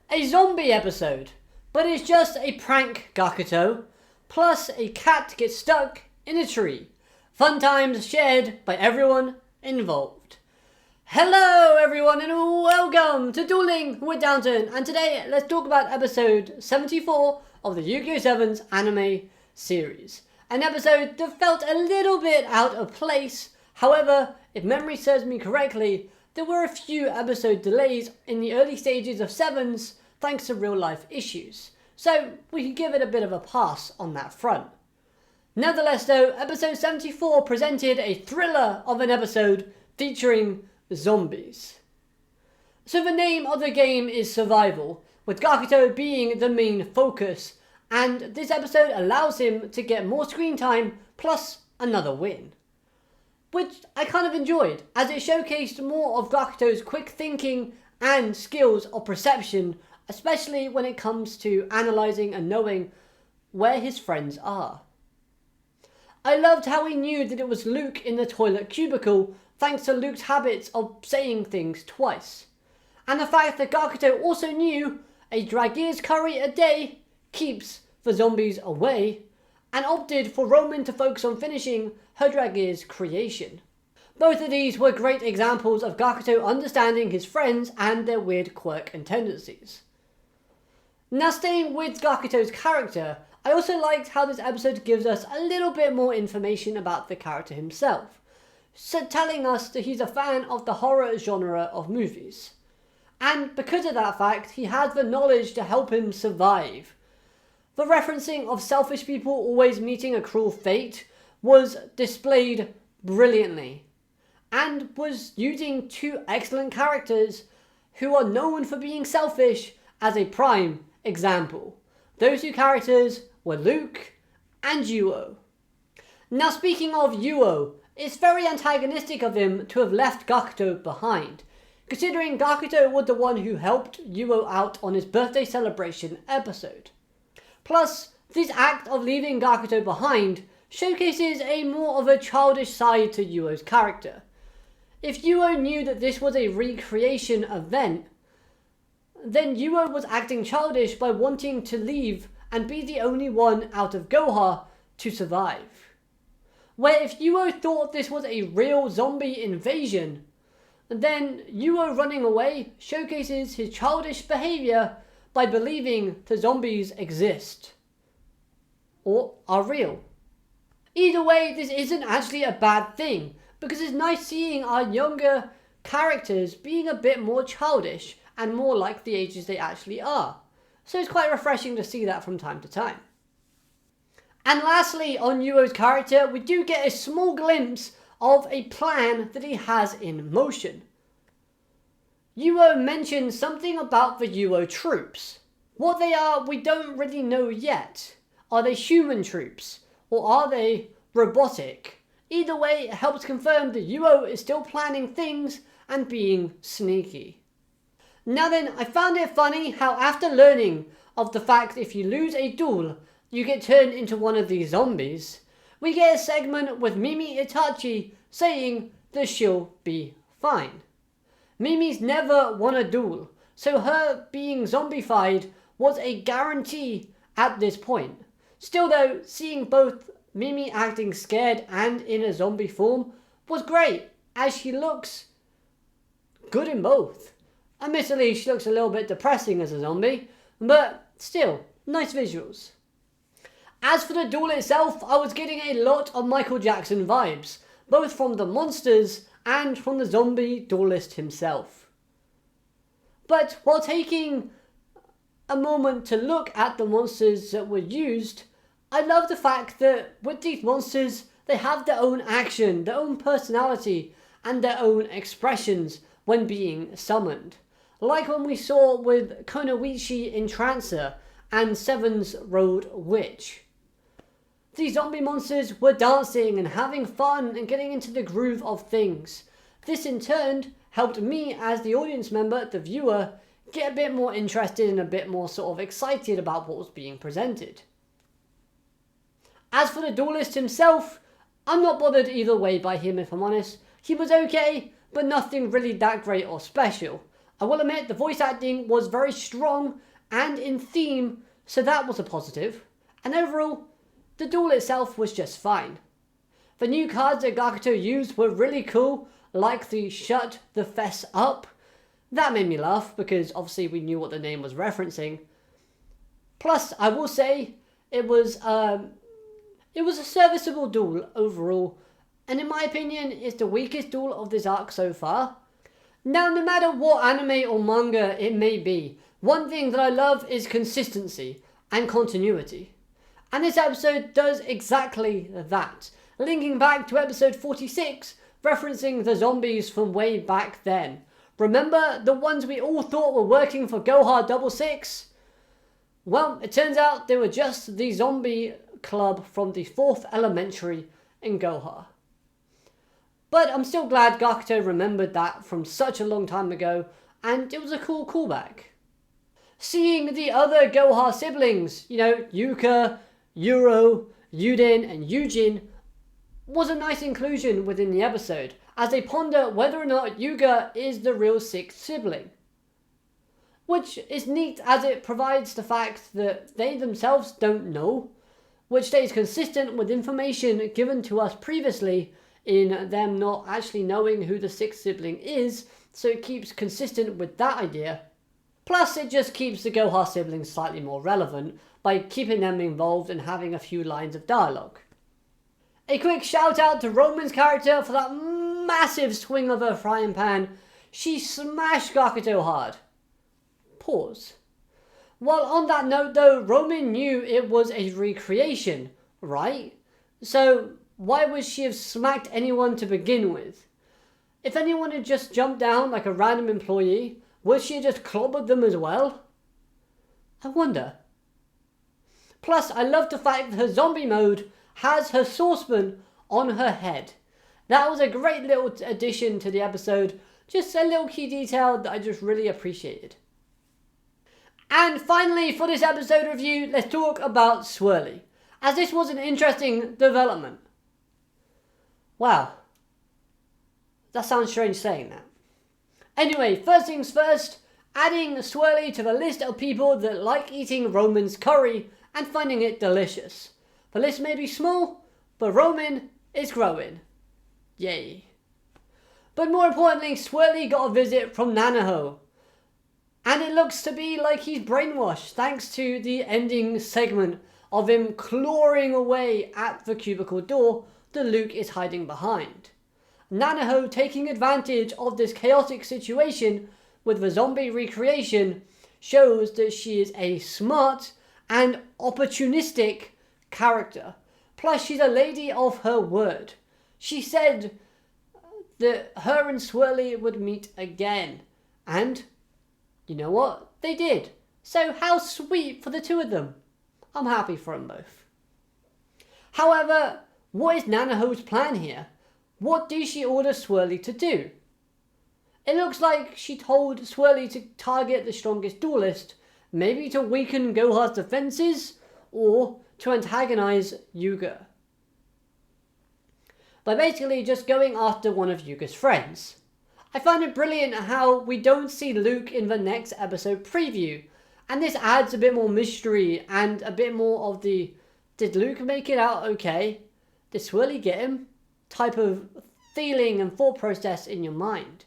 A zombie episode, but it's just a prank Gakuto, plus a cat gets stuck in a tree. Fun times shared by everyone involved. Hello everyone and welcome to Dueling with Downton, and today let's talk about episode 74 of the YuGiOh 7's anime series. An episode that felt a little bit out of place. However, if memory serves me correctly, there were a few episode delays in the early stages of 7's thanks to real life issues, so we can give it a bit of a pass on that front. Nevertheless though, episode 74 presented a thriller of an episode featuring zombies. So the name of the game is survival, with Gakuto being the main focus, and this episode allows him to get more screen time plus another win. Which I kind of enjoyed, as it showcased more of Gakuto's quick thinking and skills of perception, especially when it comes to analysing and knowing where his friends are. I loved how he knew that it was Luke in the toilet cubicle thanks to Luke's habits of saying things twice. And the fact that Gakuto also knew a Dragear's curry a day keeps the zombies away, and opted for Roman to focus on finishing her Dragear's creation. Both of these were great examples of Gakuto understanding his friends and their weird quirk and tendencies. Now, staying with Gakuto's character, I also liked how this episode gives us a little bit more information about the character himself, so telling us that he's a fan of the horror genre of movies. And because of that fact, he has the knowledge to help him survive. The referencing of selfish people always meeting a cruel fate was displayed brilliantly, and was using two excellent characters who are known for being selfish as a prime example. Those two characters were Luke and YuGiOh. Now, speaking of YuGiOh, it's very antagonistic of him to have left Gakuto behind, considering Gakuto was the one who helped YuGiOh out on his birthday celebration episode. Plus, this act of leaving Gakuto behind showcases a more of a childish side to YuGiOh's character. If YuGiOh knew that this was a recreation event, then YuGiOh was acting childish by wanting to leave and be the only one out of Goha to survive. Where if YuGiOh thought this was a real zombie invasion, then YuGiOh running away showcases his childish behaviour by believing the zombies exist or are real. Either way, this isn't actually a bad thing, because it's nice seeing our younger characters being a bit more childish and more like the ages they actually are. So it's quite refreshing to see that from time to time. And lastly, on YuGiOh's character, we do get a small glimpse of a plan that he has in motion. YuGiOh mentions something about the YuGiOh troops. What they are, we don't really know yet. Are they human troops, or are they robotic? Either way, it helps confirm that YuGiOh is still planning things and being sneaky. Now then, I found it funny how after learning of the fact if you lose a duel, you get turned into one of these zombies, we get a segment with Mimi Itachi saying that she'll be fine. Mimi's never won a duel, so her being zombified was a guarantee at this point. Still though, seeing both Mimi acting scared and in a zombie form was great, as she looks good in both. Admittedly, she looks a little bit depressing as a zombie, but still, nice visuals. As for the duel itself, I was getting a lot of Michael Jackson vibes, both from the monsters and from the zombie duelist himself. But while taking a moment to look at the monsters that were used, I love the fact that with these monsters, they have their own action, their own personality, and their own expressions when being summoned. Like when we saw with Konoichi in Trancer and Seven's Road Witch. These zombie monsters were dancing and having fun and getting into the groove of things. This in turn helped me as the audience member, the viewer, get a bit more interested and a bit more sort of excited about what was being presented. As for the duelist himself, I'm not bothered either way by him if I'm honest. He was okay, but nothing really that great or special. I will admit the voice acting was very strong and in theme, so that was a positive. And overall, the duel itself was just fine. The new cards that Gakuto used were really cool, like the Shut the Fess Up. That made me laugh because obviously we knew what the name was referencing. Plus, I will say it was a serviceable duel overall, and in my opinion, it's the weakest duel of this arc so far. Now, no matter what anime or manga it may be, one thing that I love is consistency and continuity. And this episode does exactly that, linking back to episode 46, referencing the zombies from way back then. Remember the ones we all thought were working for Goha 66? Well, it turns out they were just the zombie club from the 4th elementary in Goha. But I'm still glad Gakuto remembered that from such a long time ago, and it was a cool callback. Seeing the other Goha siblings, Yuka, Yuro, Yuden, and Yujin, was a nice inclusion within the episode, as they ponder whether or not Yuga is the real 6th sibling. Which is neat as it provides the fact that they themselves don't know, which stays consistent with information given to us previously in them not actually knowing who the 6th sibling is, so it keeps consistent with that idea. Plus, it just keeps the Goha siblings slightly more relevant by keeping them involved and having a few lines of dialogue. A quick shout out to Roman's character for that massive swing of her frying pan. She smashed Gakuto hard. Pause. While on that note though, Roman knew it was a recreation, right? So why would she have smacked anyone to begin with? If anyone had just jumped down like a random employee, would she have just clobbered them as well? I wonder. Plus, I love the fact that her zombie mode has her saucepan on her head. That was a great little addition to the episode. Just a little key detail that I just really appreciated. And finally, for this episode review, let's talk about Swirly, as this was an interesting development. Wow. That sounds strange saying that. Anyway, first things first, adding Swirly to the list of people that like eating Roman's curry and finding it delicious. The list may be small, but Roman is growing. Yay. But more importantly, Swirly got a visit from Nanaho. And it looks to be like he's brainwashed thanks to the ending segment of him clawing away at the cubicle door that Luke is hiding behind. Nanaho taking advantage of this chaotic situation with the zombie recreation shows that she is a smart and opportunistic character. Plus, she's a lady of her word. She said that her and Swirly would meet again. And you know what? They did. So how sweet for the two of them. I'm happy for them both. However, what is Nanaho's plan here? What does she order Swirly to do? It looks like she told Swirly to target the strongest duelist, maybe to weaken Goha's defenses, or to antagonize YuGiOh. By basically just going after one of YuGiOh's friends. I find it brilliant how we don't see Luke in the next episode preview, and this adds a bit more mystery and a bit more of the did Luke make it out okay? Did Swirly get him? Type of feeling and thought process in your mind.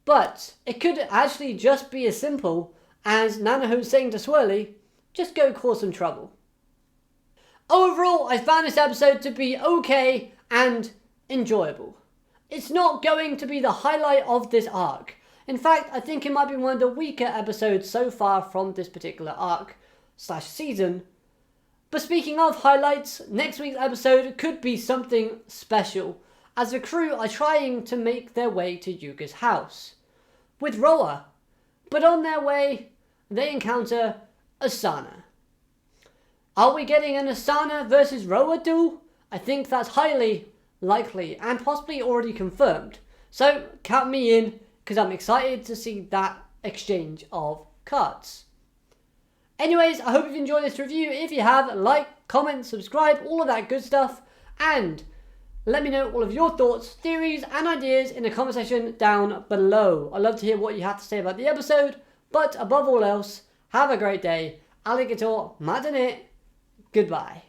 But it could actually just be as simple as Nanaho saying to Swirly, just go cause some trouble. Overall, I found this episode to be okay and enjoyable. It's not going to be the highlight of this arc. In fact, I think it might be one of the weaker episodes so far from this particular arc / season. But speaking of highlights, next week's episode could be something special, as the crew are trying to make their way to YuGiOh's house with Roa. But on their way, they encounter Asana. Are we getting an Asana versus Roa duel? I think that's highly likely and possibly already confirmed. So count me in, because I'm excited to see that exchange of cards. Anyways, I hope you've enjoyed this review. If you have, like, comment, subscribe, all of that good stuff. And Let me know all of your thoughts, theories, and ideas in the comment section down below. I'd love to hear what you have to say about the episode, but above all else, have a great day. Alligator, madane, goodbye.